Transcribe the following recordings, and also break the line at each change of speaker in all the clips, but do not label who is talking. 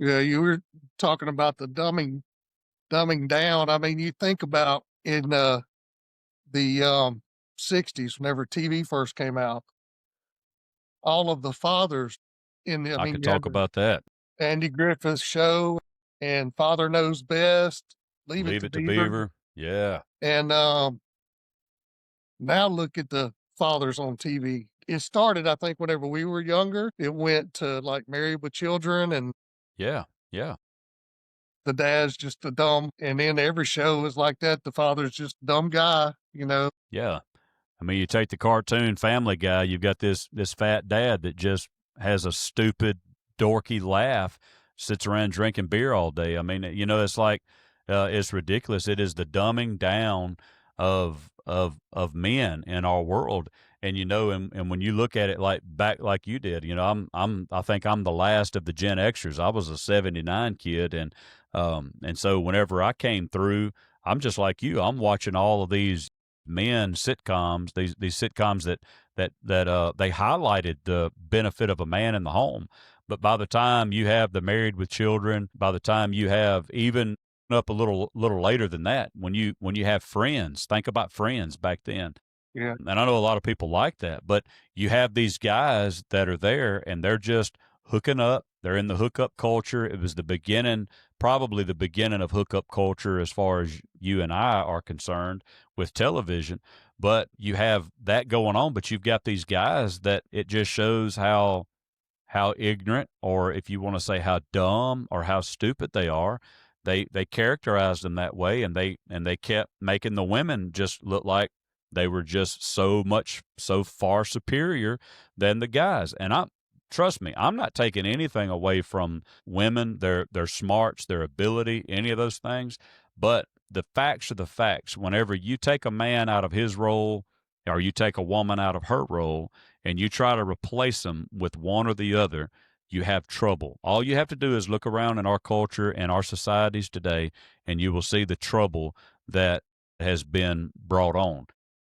Yeah, you were talking about the dumbing down. I mean, you think about in the 60s, whenever TV first came out, all of the fathers I
I
mean,
could
you had
talk
the
about that.
Andy Griffith Show and Father Knows Best, Leave It
Leave
to
it to
Beaver,
Beaver. Yeah.
and now look at the fathers on TV. It started, I think, whenever we were younger. It went to like Married with Children, and
Yeah. Yeah.
the dad's just a dumb. And then every show is like that. The father's just a dumb guy, you know.
Yeah. I mean, you take the cartoon Family Guy, you've got this fat dad that just has a stupid, dorky laugh, sits around drinking beer all day. I mean, it's like it's ridiculous. It is the dumbing down of men in our world. And and when you look at it like back like you did, I think I'm the last of the Gen Xers. I was a '79 kid, and so whenever I came through, I'm just like you. I'm watching all of these men sitcoms, these sitcoms that they highlighted the benefit of a man in the home. But by the time you have the Married with Children, by the time you have even up a little later than that, when you have Friends, think about Friends back then.
Yeah.
And I know a lot of people like that, but you have these guys that are there and they're just hooking up. They're in the hookup culture. It was the beginning, probably the beginning of hookup culture as far as you and I are concerned with television. But you have that going on, but you've got these guys that it just shows how ignorant, or if you want to say how dumb or how stupid they are. They characterized them that way, and they kept making the women just look like they were just so far superior than the guys. And trust me, I'm not taking anything away from women, their smarts, their ability, any of those things. But the facts are the facts. Whenever you take a man out of his role, or you take a woman out of her role, and you try to replace them with one or the other, you have trouble. All you have to do is look around in our culture and our societies today, and you will see the trouble that has been brought on.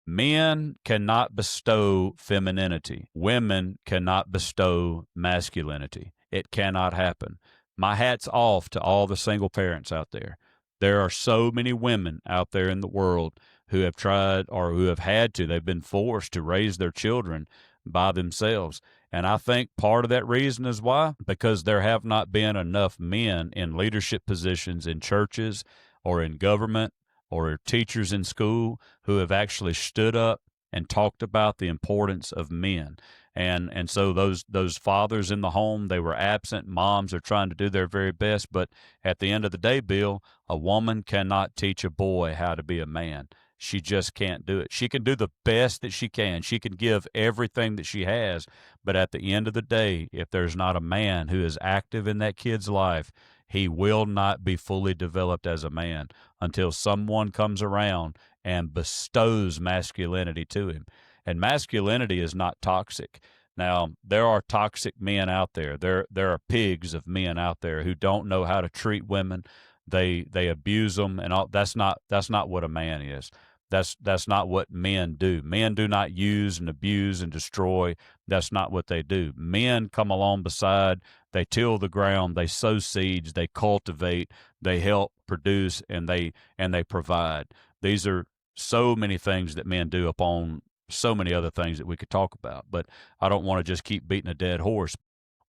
Men cannot bestow femininity. Women cannot bestow masculinity. It cannot happen. My hat's off to all the single parents out there. There are so many women out there in the world who have tried, or who have had to, they've been forced to raise their children by themselves. And I think part of that reason is why? Because there have not been enough men in leadership positions in churches or in government or teachers in school who have actually stood up and talked about the importance of men. And so those fathers in the home, they were absent. Moms are trying to do their very best, but at the end of the day, Bill, a woman cannot teach a boy how to be a man. She just can't do it. She can do the best that she can. She can give everything that she has, but at the end of the day, if there's not a man who is active in that kid's life, he will not be fully developed as a man until someone comes around and bestows masculinity to him. And masculinity is not toxic. Now, there are toxic men out there. There are pigs of men out there who don't know how to treat women. They abuse them, and all. That's not what a man is. That's not what men do. Men do not use and abuse and destroy. That's not what they do. Men come along beside, they till the ground, they sow seeds, they cultivate, they help produce, and they provide. These are so many things that men do upon so many other things that we could talk about. But I don't want to just keep beating a dead horse.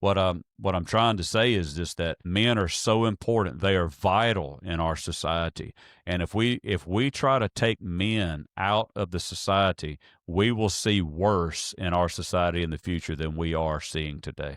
What I'm trying to say is just that men are so important. They are vital in our society. And if we try to take men out of the society, we will see worse in our society in the future than we are seeing today.